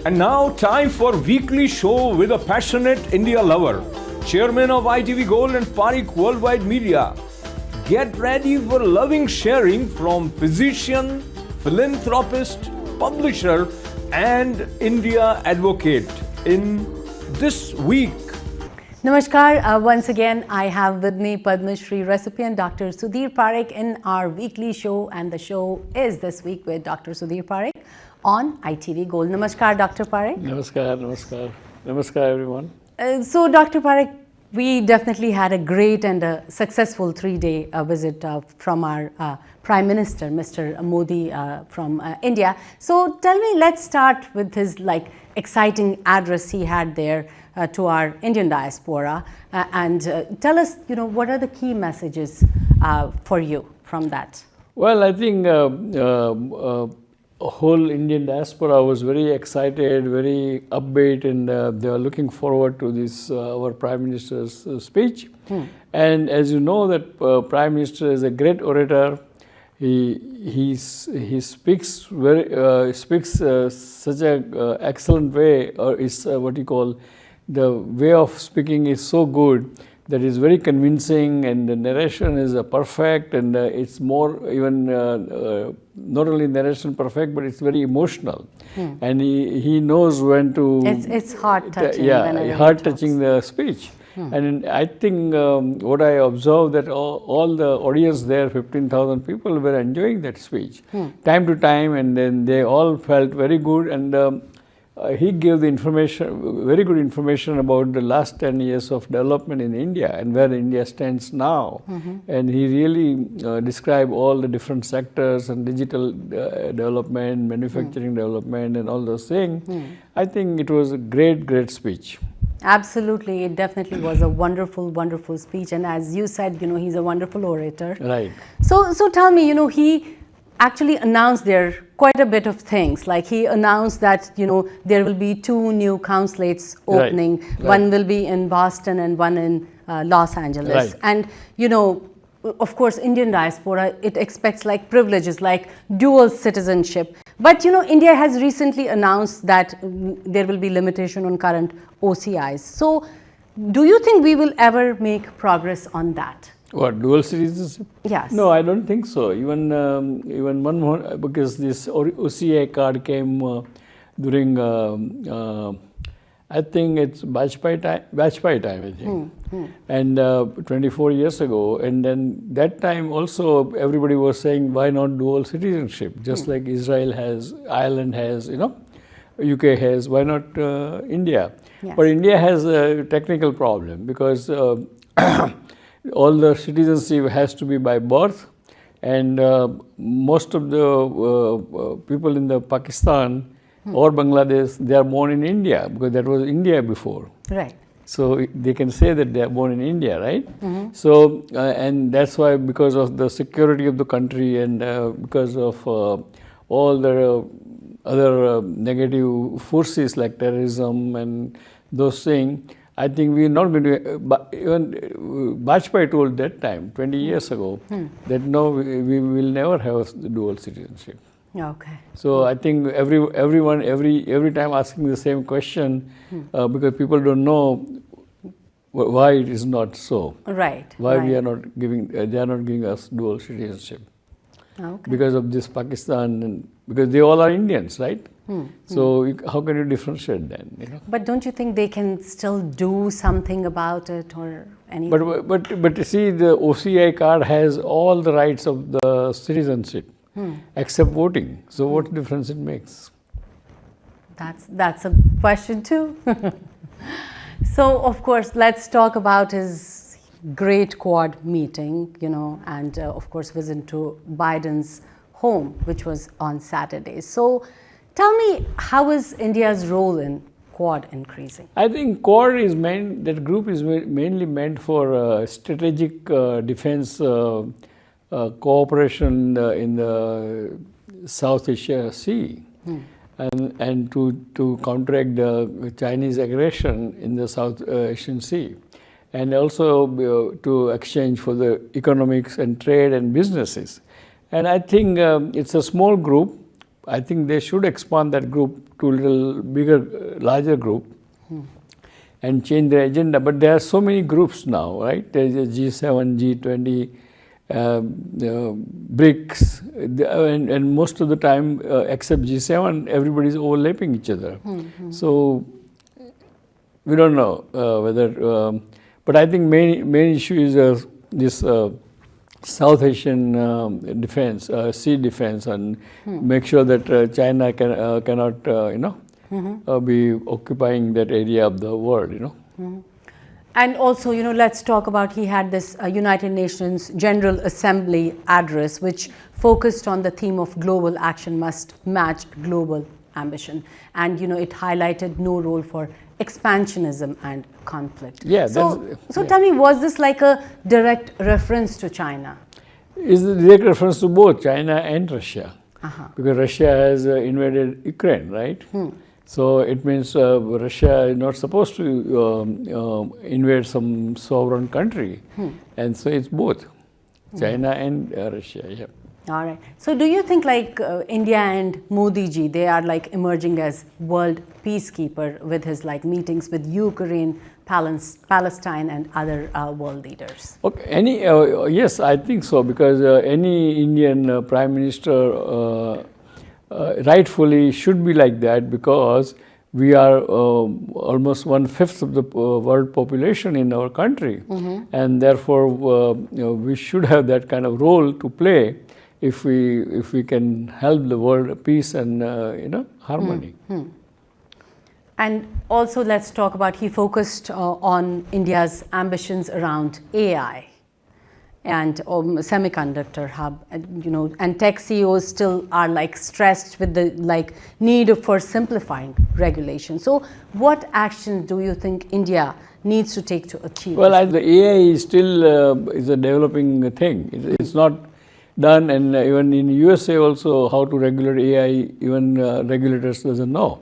And now, time for weekly show with a passionate India lover, chairman of ITV Gold and Parikh Worldwide Media. Get ready for loving sharing from physician, philanthropist, publisher, and India advocate in this week. Namaskar. Once again, I have with me Padma Shri recipient Dr. Sudhir Parikh in our weekly show, and the show is this week with Dr. Sudhir Parikh on ITV Gold. Namaskar, Dr. Parikh. Namaskar, namaskar. Namaskar, everyone. So, Dr. Parikh, we definitely had a great and a successful 3-day visit from our Prime Minister, Mr. Modi from India. So, tell me, let's start with his exciting address he had there to our Indian diaspora, and tell us, what are the key messages for you from that? Well, I think whole Indian diaspora was very excited, very upbeat, and they are looking forward to this our Prime Minister's speech. And as you know, that Prime Minister is a great orator. He speaks such a excellent way, or is what you call, the way of speaking is so good that is very convincing, and the narration is perfect, and it's more even not only narration perfect, but it's very emotional, and he knows when to. It's heart touching. Heart touching the speech. And I think what I observed, that all the audience there, 15,000 people, were enjoying that speech time to time, and then they all felt very good, and he gave the information, very good information about the last 10 years of development in India and where India stands now. And he really described all the different sectors and digital development, manufacturing development, and all those things. I think it was a great, great speech. Absolutely, it definitely was a wonderful, wonderful speech, and as you said, he's a wonderful orator. Right. So tell me, he actually announced there quite a bit of things. Like he announced that there will be 2 new consulates opening. Right. One will be in Boston and one in Los Angeles. Right. And of course, Indian diaspora, it expects privileges like dual citizenship. But India has recently announced that there will be limitation on current OCIs. So do you think we will ever make progress on that? What, dual citizenship? Yes. No, I don't think so. Even one more, because this OCI card came during, I think it's Vajpayee time, I think. And 24 years ago. And then that time also everybody was saying, why not dual citizenship? Just like Israel has, Ireland has, UK has, why not India? Yes. But India has a technical problem, because all the citizenship has to be by birth, and most of the people in the Pakistan or Bangladesh, they are born in India, because that was India before. Right. So they can say that they are born in India, right? So and that's why, because of the security of the country, and because of all the other negative forces like terrorism and those things, I think we are not going to, even Vajpayee told that time, 20 years ago, that no, we will never have the dual citizenship. Okay. So I think everyone every time asking the same question, because people don't know why it is not so. Right. Why right. we are not giving, they are not giving us dual citizenship. Okay. Because of this Pakistan, and because they all are Indians, right? So how can you differentiate then? But don't you think they can still do something about it or anything? But you see, the OCI card has all the rights of the citizenship, except voting. So what difference it makes? That's a question too. So of course, let's talk about his great Quad meeting, and of course visit to Biden's home, which was on Saturday. So tell me, how is India's role in Quad increasing? I think Quad is that group is mainly meant for strategic defense cooperation in the South Asia Sea, and to counteract the Chinese aggression in the South Asian Sea, and also to exchange for the economics and trade and businesses. And I think it's a small group. I think they should expand that group to a little bigger, larger group and change their agenda. But there are so many groups now, right? There's a G7, G20, BRICS, and most of the time, except G7, everybody's overlapping each other. So we don't know whether, but I think main issue is this South Asian defense, sea defense, and make sure that China cannot, be occupying that area of the world, And also, let's talk about, he had this United Nations General Assembly address, which focused on the theme of global action must match global ambition. And, it highlighted no role for expansionism and conflict. Yeah. So tell me, was this like a direct reference to China? Is a direct reference to both China and Russia. Because Russia has invaded Ukraine, right? So it means Russia is not supposed to invade some sovereign country. And so it's both China and Russia. Yeah. All right. So do you think like India and Modi ji, they are like emerging as world peacekeeper with his like meetings with Ukraine, Palestine and other world leaders? Okay. Yes, I think so, because any Indian Prime Minister rightfully should be like that, because we are almost 1/5 of the world population in our country, and therefore we should have that kind of role to play if we can help the world peace and harmony. And also let's talk about, he focused on India's ambitions around AI and semiconductor hub, and tech CEOs still are like stressed with the like need for simplifying regulation. So what action do you think India needs to take to achieve? Well, the AI is still is a developing thing. It's not done, and even in USA also how to regulate AI, even regulators doesn't know.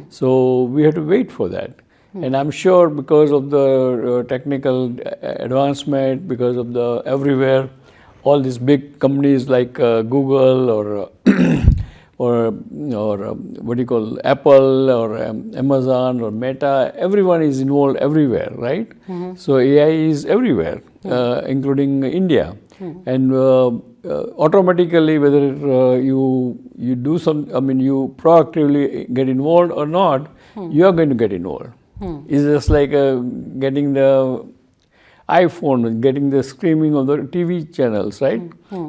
So we have to wait for that. And I'm sure because of the technical advancement, because of the everywhere, all these big companies like Google or what do you call, Apple or Amazon or Meta, everyone is involved everywhere, right? So AI is everywhere, including India. And automatically, whether you do you proactively get involved or not, you are going to get involved. It's just like getting the iPhone, getting the streaming of the TV channels, right?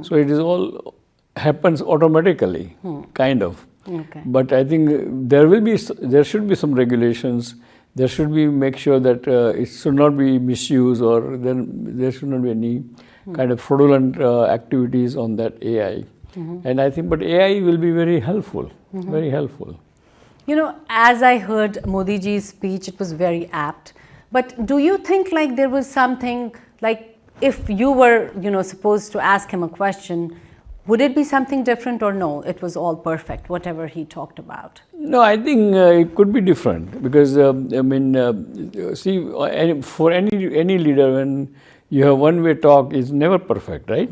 So it is all happens automatically, kind of. Okay. But I think there should be some regulations. There should be make sure that it should not be misused, or then there should not be any kind of fraudulent activities on that AI. And I think, but AI will be very helpful, very helpful. As I heard Modi ji's speech, it was very apt. But do you think like there was something like, if you were, supposed to ask him a question, would it be something different, or no, it was all perfect, whatever he talked about? No, I think it could be different, because see, for any leader, when you have one-way talk, it's never perfect, right?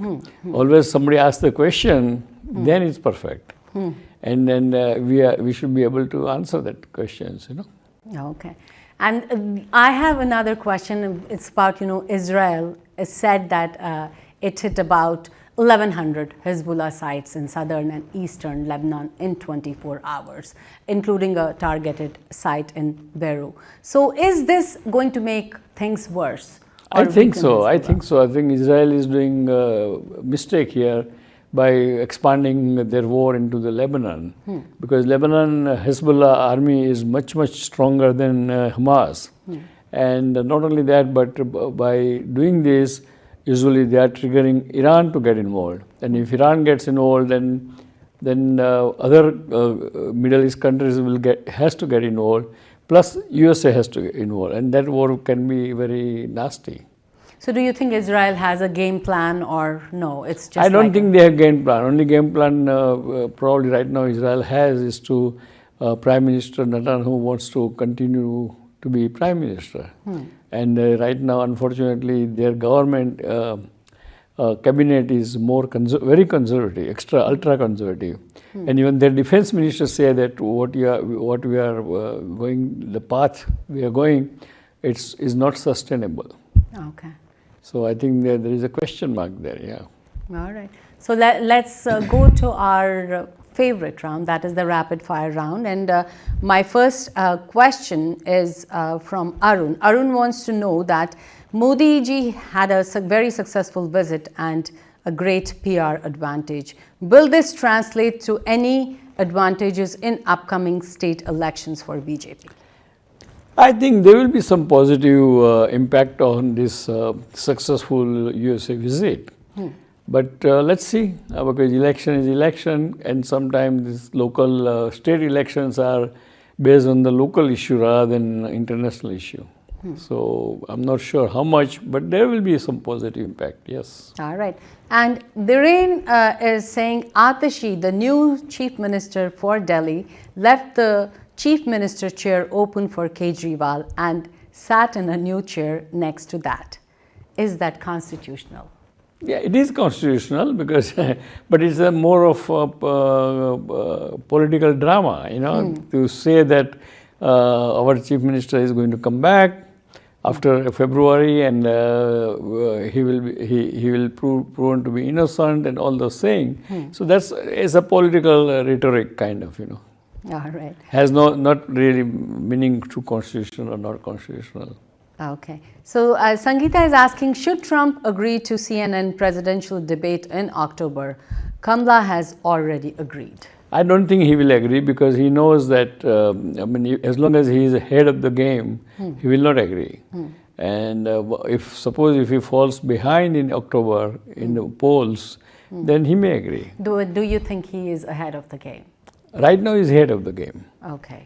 Always somebody asks the question, then it's perfect. And then we should be able to answer that questions, Okay. And I have another question. It's about, Israel. It said that it hit about 1,100 Hezbollah sites in southern and eastern Lebanon in 24 hours, including a targeted site in Beirut. So is this going to make things worse? I think so. I think Israel is doing a mistake here by expanding their war into the Lebanon, because Lebanon Hezbollah army is much stronger than Hamas. And not only that, but by doing this, usually they are triggering Iran to get involved. And if Iran gets involved, then other Middle East countries has to get involved. Plus USA has to get involved, and that war can be very nasty. So do you think Israel has a game plan, or no? It's just I don't think they have game plan. Only game plan probably right now Israel has is to Prime Minister Netanyahu wants to continue to be Prime Minister. And right now, unfortunately, their government cabinet is more very conservative, ultra conservative, and even their defense ministers say that what we are going, the path we are going, is not sustainable. Okay. So I think there is a question mark there. Yeah. All right. So let's go to our favorite round, that is the rapid fire round. And my first question is from Arun. Arun wants to know that Modi ji had a very successful visit and a great PR advantage. Will this translate to any advantages in upcoming state elections for BJP? I think there will be some positive impact on this successful USA visit. But let's see, because election is election, and sometimes these local state elections are based on the local issue rather than international issue. So I'm not sure how much, but there will be some positive impact, yes. All right. And Dhiren is saying Atashi, the new chief minister for Delhi, left the chief minister chair open for Kejriwal and sat in a new chair next to that. Is that constitutional? Yeah, it is constitutional because, but it's a more of a political drama, to say that our chief minister is going to come back after February and he will proven to be innocent and all those things. So it's a political rhetoric kind of, All right. Has not really meaning to constitutional or not constitutional. Okay. So Sangeeta is asking, should Trump agree to CNN presidential debate in October? Kamala has already agreed. I don't think he will agree because he knows that, as long as he is ahead of the game, he will not agree. And suppose if he falls behind in October in the polls, then he may agree. Do you think he is ahead of the game? Right now, he is ahead of the game. Okay.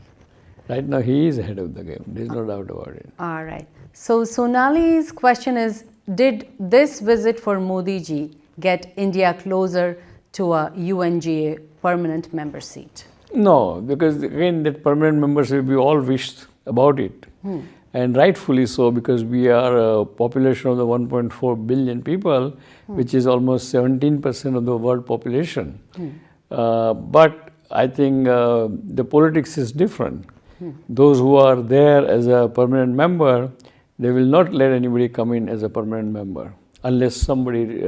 Right now, he is ahead of the game. There is no doubt about it. All right. So Sonali's question is, did this visit for Modi ji get India closer to a UNGA permanent member seat? No, because again, that permanent membership, we all wished about it. And rightfully so, because we are a population of the 1.4 billion people, which is almost 17% of the world population. But I think the politics is different. Those who are there as a permanent member, they will not let anybody come in as a permanent member unless somebody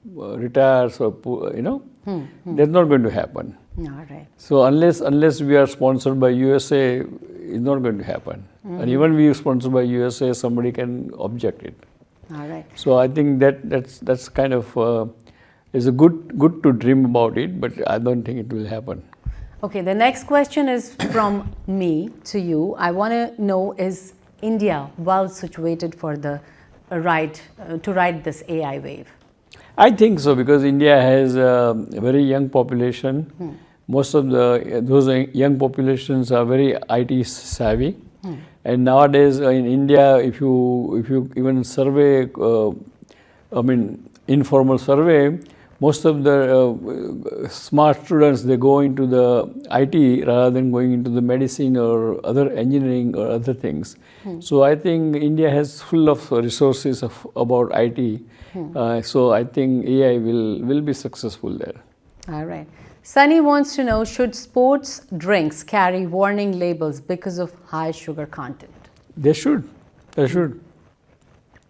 retires or that's not going to happen. All right. So unless we are sponsored by USA, it's not going to happen. And even we are sponsored by USA, somebody can object it. All right. So I think that's kind of is a good to dream about it, but I don't think it will happen. Okay, the next question is from me to you. I want to know, is India well situated for the to ride this AI wave? I think so, because India has a very young population. Most of those young populations are very IT savvy. And nowadays in India, if you even survey, informal survey, most of the smart students, they go into the IT rather than going into the medicine or other engineering or other things. So I think India has full of resources about IT. So I think AI will be successful there. All right. Sunny wants to know, should sports drinks carry warning labels because of high sugar content? They should. They should.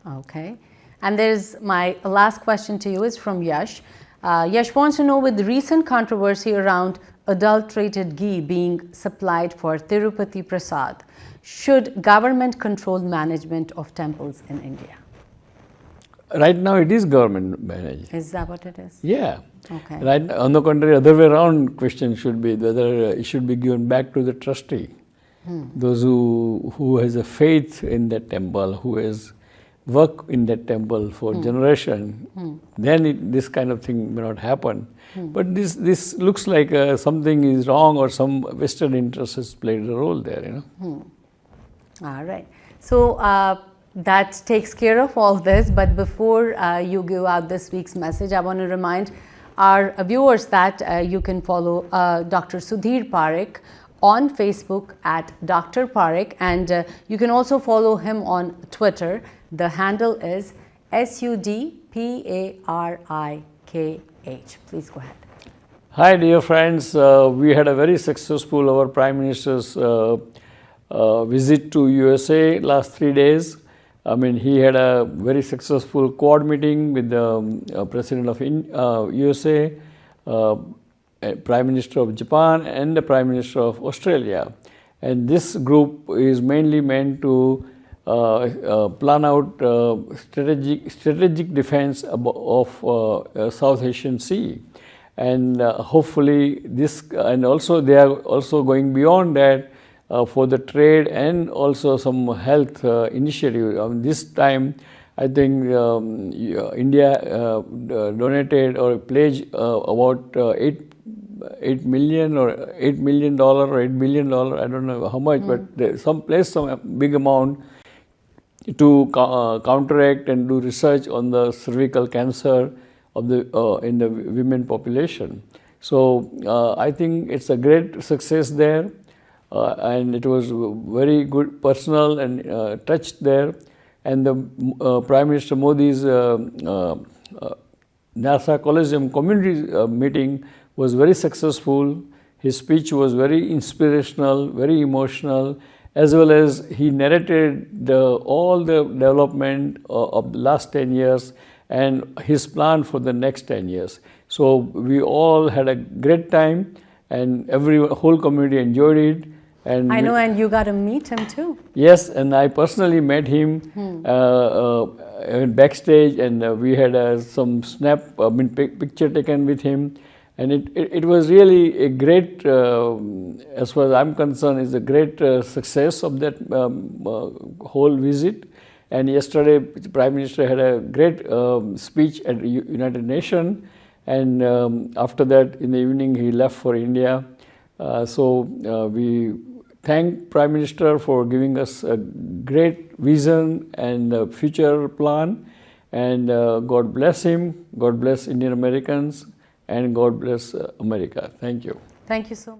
Okay. And there's my last question to you is from Yash. Yash wants to know, with recent controversy around adulterated ghee being supplied for Tirupati Prasad, should government control management of temples in India? Right now it is government managed. Is that what it is? Yeah. Okay. Right. On the contrary, other way around, question should be whether it should be given back to the trustee. Those who has a faith in that temple, who has worked in that temple for generation, then this kind of thing may not happen. But this looks like something is wrong, or some vested interest has played a role there. All right. So that takes care of all this. But before you give out this week's message, I want to remind our viewers that you can follow Dr. Sudhir Parikh on Facebook at Dr. Parikh, and you can also follow him on Twitter. The handle is Sudparikh. Please go ahead. Hi, dear friends. We had a very successful, our Prime Minister's visit to USA last 3 days. I mean, he had a very successful quad meeting with the President of USA, Prime Minister of Japan, and the Prime Minister of Australia. And this group is mainly meant to plan out strategic defense of South Asian Sea. And hopefully this, and also they are also going beyond that for the trade and also some health initiative. This time, I think India donated or pledged about $8 million or $8 million or $8 billion. I don't know how much, but some big amount to counteract and do research on the cervical cancer of the in the women population. So I think it's a great success there, and it was very good personal and touched there. And the Prime Minister Modi's NASA Coliseum community meeting was very successful. His speech was very inspirational, very emotional, as well as he narrated all the development of the last 10 years and his plan for the next 10 years. So we all had a great time, and whole community enjoyed it. And I know, and you got to meet him too. Yes, and I personally met him backstage, and we had some picture taken with him. And it was really a great, as far as I'm concerned, is a great success of that whole visit. And yesterday, the Prime Minister had a great speech at United Nations, and after that, in the evening, he left for India. So we thank Prime Minister for giving us a great vision and a future plan. And God bless him, God bless Indian Americans, and God bless America. Thank you. Thank you so much.